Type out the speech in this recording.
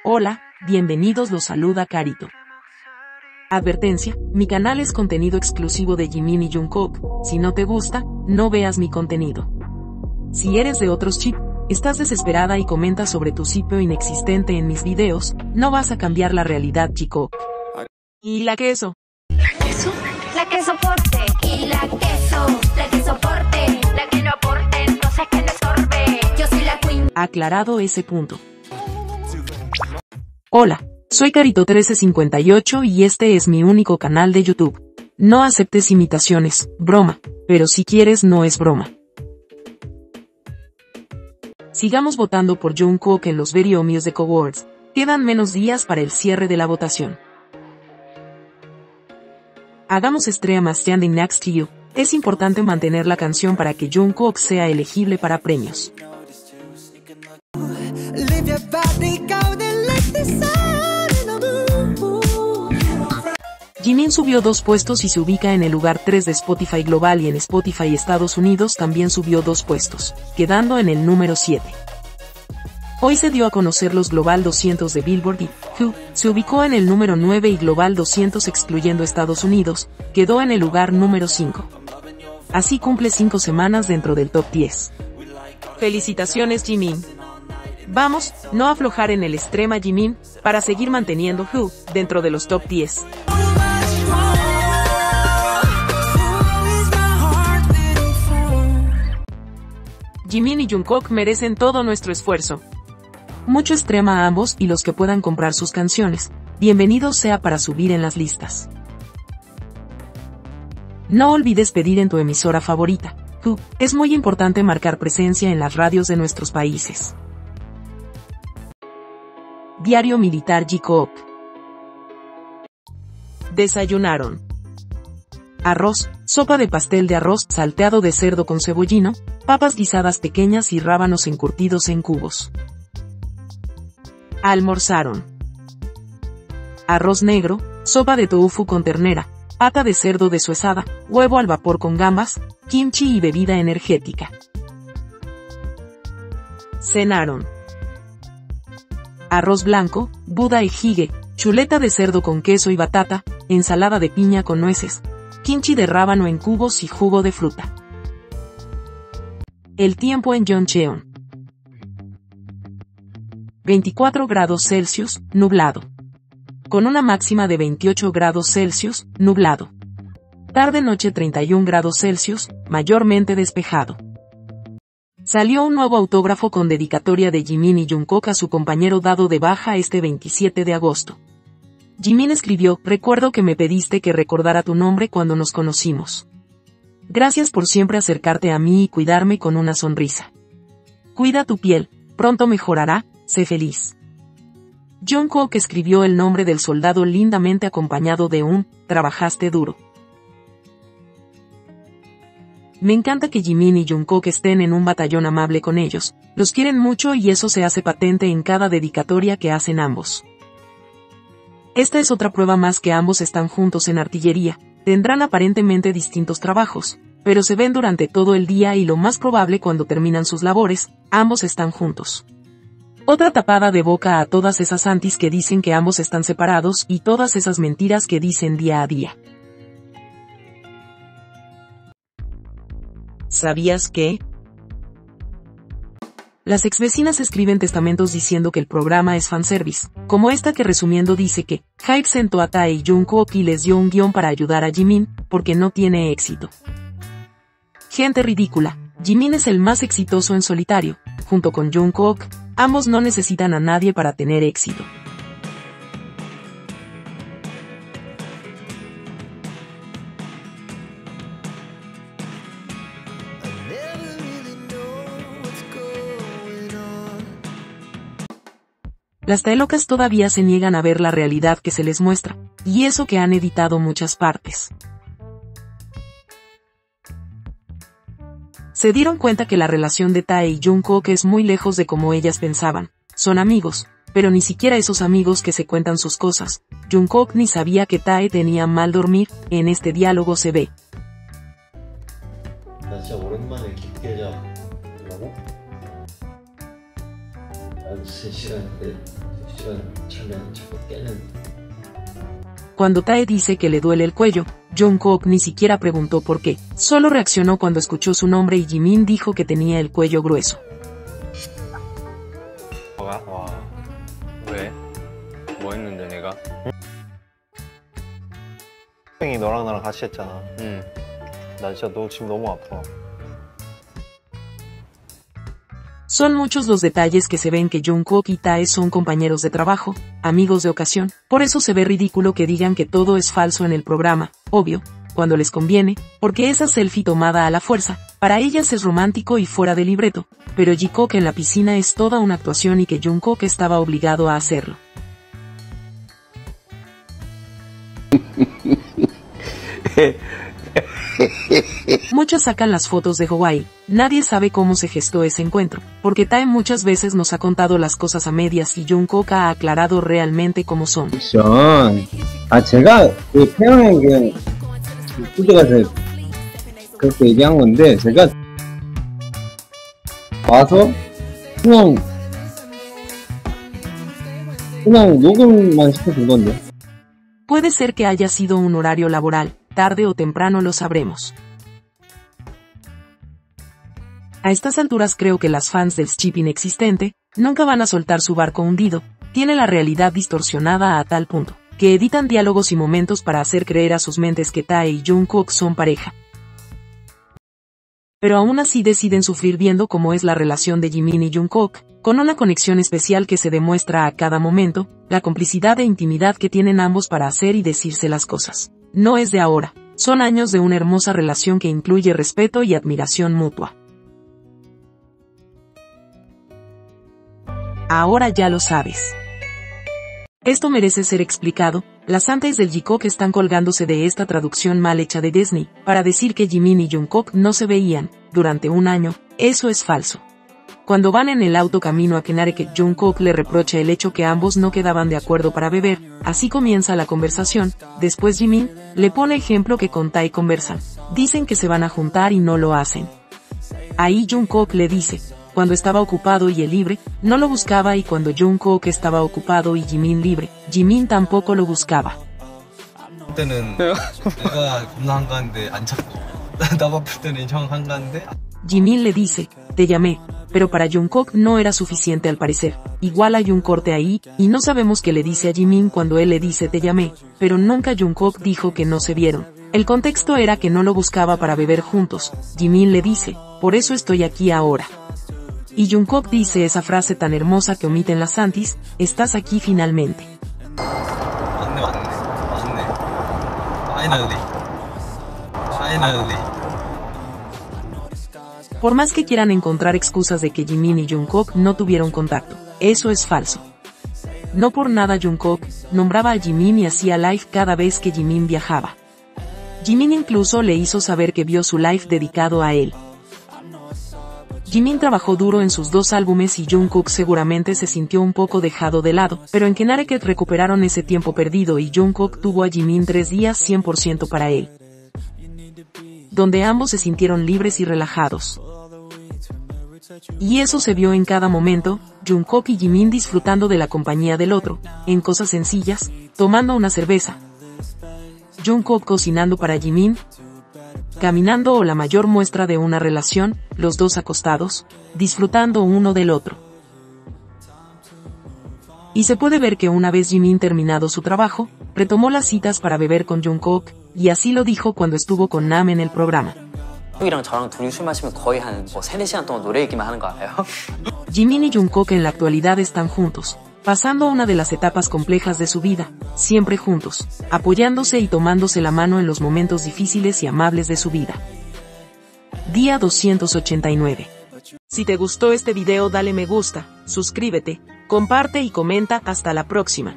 Hola, bienvenidos, los saluda Carito. Advertencia, mi canal es contenido exclusivo de Jimin y Jungkook, si no te gusta, no veas mi contenido. Si eres de otros chip, estás desesperada y comentas sobre tu sitio inexistente en mis videos, no vas a cambiar la realidad, chico. ¿Y la queso? ¿La queso? La que soporte. Y la que soporte. La que no aporte, entonces que no estorbe. Yo soy la queen. Aclarado ese punto. Hola, soy Carito1358 y este es mi único canal de YouTube. No aceptes imitaciones, broma, pero si quieres no es broma. Sigamos votando por Jungkook en los Video Music Awards. Quedan menos días para el cierre de la votación. Hagamos Stream Standing Next to You. Es importante mantener la canción para que Jungkook sea elegible para premios. Jimin subió 2 puestos y se ubica en el lugar 3 de Spotify Global, y en Spotify Estados Unidos también subió 2 puestos, quedando en el número 7. Hoy se dio a conocer los Global 200 de Billboard y Who se ubicó en el número 9 y Global 200 excluyendo Estados Unidos, quedó en el lugar número 5. Así cumple 5 semanas dentro del top 10. Felicitaciones, Jimin. Vamos, no aflojar en el extrema, Jimin, para seguir manteniendo Who dentro de los top 10. Jimin y Jungkook merecen todo nuestro esfuerzo. Mucho extrema a ambos, y los que puedan comprar sus canciones, bienvenidos sea para subir en las listas. No olvides pedir en tu emisora favorita. Es muy importante marcar presencia en las radios de nuestros países. Diario Militar J-Coop. Desayunaron arroz, sopa de pastel de arroz, salteado de cerdo con cebollino, papas guisadas pequeñas y rábanos encurtidos en cubos. Almorzaron arroz negro, sopa de tofu con ternera, pata de cerdo deshuesada, huevo al vapor con gambas, kimchi y bebida energética. Cenaron arroz blanco, buda y jjigae, chuleta de cerdo con queso y batata, ensalada de piña con nueces, kimchi de rábano en cubos y jugo de fruta. El tiempo en Yeoncheon. 24 grados Celsius, nublado. Con una máxima de 28 grados Celsius, nublado. Tarde-noche 31 grados Celsius, mayormente despejado. Salió un nuevo autógrafo con dedicatoria de Jimin y Jungkook a su compañero dado de baja este 27 de agosto. Jimin escribió: recuerdo que me pediste que recordara tu nombre cuando nos conocimos. Gracias por siempre acercarte a mí y cuidarme con una sonrisa. Cuida tu piel, pronto mejorará, sé feliz. Jungkook escribió el nombre del soldado lindamente acompañado de un trabajaste duro. Me encanta que Jimin y Jungkook estén en un batallón amable con ellos, los quieren mucho y eso se hace patente en cada dedicatoria que hacen ambos. Esta es otra prueba más que ambos están juntos en artillería, tendrán aparentemente distintos trabajos, pero se ven durante todo el día y lo más probable cuando terminan sus labores, ambos están juntos. Otra tapada de boca a todas esas antis que dicen que ambos están separados y todas esas mentiras que dicen día a día. ¿Sabías que? Las exvecinas escriben testamentos diciendo que el programa es fanservice, como esta que resumiendo dice que Hype sentó a Tae y Jungkook y les dio un guión para ayudar a Jimin, porque no tiene éxito. Gente ridícula, Jimin es el más exitoso en solitario, junto con Jungkook, ambos no necesitan a nadie para tener éxito. Las taelocas todavía se niegan a ver la realidad que se les muestra, y eso que han editado muchas partes. Se dieron cuenta que la relación de Tae y Jungkook es muy lejos de como ellas pensaban, son amigos, pero ni siquiera esos amigos que se cuentan sus cosas. Jungkook ni sabía que Tae tenía mal dormir, en este diálogo se ve. Cuando Tae dice que le duele el cuello, Jungkook ni siquiera preguntó por qué, solo reaccionó cuando escuchó su nombre y Jimin dijo que tenía el cuello grueso. 왜? 뭐 했는데 내가? 이 너랑 나랑 같이 했잖아. 나 진짜 너 지금 너무 아파. Son muchos los detalles que se ven que Jungkook y Tae son compañeros de trabajo, amigos de ocasión, por eso se ve ridículo que digan que todo es falso en el programa, obvio, cuando les conviene, porque esa selfie tomada a la fuerza, para ellas es romántico y fuera de libreto, pero Jikook en la piscina es toda una actuación y que Jungkook estaba obligado a hacerlo. Muchos sacan las fotos de Hawaii, nadie sabe cómo se gestó ese encuentro, porque Tae muchas veces nos ha contado las cosas a medias y Jungkook ha aclarado realmente cómo son. 제가 그 태양에게 후드 가서 그렇게 얘기한 건데 제가 와서 그냥 녹음만 시켜준 건데. Puede ser que haya sido un horario laboral, tarde o temprano lo sabremos. A estas alturas creo que las fans del ship inexistente nunca van a soltar su barco hundido, tiene la realidad distorsionada a tal punto, que editan diálogos y momentos para hacer creer a sus mentes que Tae y Jungkook son pareja. Pero aún así deciden sufrir viendo cómo es la relación de Jimin y Jungkook, con una conexión especial que se demuestra a cada momento, la complicidad e intimidad que tienen ambos para hacer y decirse las cosas. No es de ahora, son años de una hermosa relación que incluye respeto y admiración mutua. Ahora ya lo sabes. Esto merece ser explicado, las antes del Jikook están colgándose de esta traducción mal hecha de Disney, para decir que Jimin y Jungkook no se veían, durante un año, eso es falso. Cuando van en el auto camino a Connecticut, Jungkook le reprocha el hecho que ambos no quedaban de acuerdo para beber, así comienza la conversación, después Jimin le pone ejemplo que con Tae conversan, dicen que se van a juntar y no lo hacen. Ahí Jungkook le dice, cuando estaba ocupado y él libre, no lo buscaba y cuando Jungkook estaba ocupado y Jimin libre, Jimin tampoco lo buscaba. 그때는 내가 겁나 한가한데 안 찾고 나 바쁠 때는 형 한가한데. Jimin le dice, te llamé, pero para Jungkook no era suficiente al parecer, igual hay un corte ahí, y no sabemos qué le dice a Jimin cuando él le dice te llamé, pero nunca Jungkook dijo que no se vieron. El contexto era que no lo buscaba para beber juntos, Jimin le dice, por eso estoy aquí ahora. Y Jungkook dice esa frase tan hermosa que omiten las Santis, estás aquí finalmente. Por más que quieran encontrar excusas de que Jimin y Jungkook no tuvieron contacto, eso es falso. No por nada Jungkook nombraba a Jimin y hacía live cada vez que Jimin viajaba. Jimin incluso le hizo saber que vio su live dedicado a él. Jimin trabajó duro en sus dos álbumes y Jungkook seguramente se sintió un poco dejado de lado, pero en Connecticut recuperaron ese tiempo perdido y Jungkook tuvo a Jimin 3 días 100% para él, donde ambos se sintieron libres y relajados. Y eso se vio en cada momento, Jungkook y Jimin disfrutando de la compañía del otro, en cosas sencillas, tomando una cerveza. Jungkook cocinando para Jimin, caminando o la mayor muestra de una relación, los dos acostados, disfrutando uno del otro. Y se puede ver que una vez Jimin terminado su trabajo, retomó las citas para beber con Jungkook, y así lo dijo cuando estuvo con Nam en el programa. 형이랑 저랑 둘이 술 마시면 거의 한 3-4시간 동안 노래 얘기만 하는 거 알아요? Jimin y Jungkook en la actualidad están juntos, pasando una de las etapas complejas de su vida, siempre juntos, apoyándose y tomándose la mano en los momentos difíciles y amables de su vida. Día 289. Si te gustó este video dale me gusta, suscríbete, comparte y comenta. Hasta la próxima.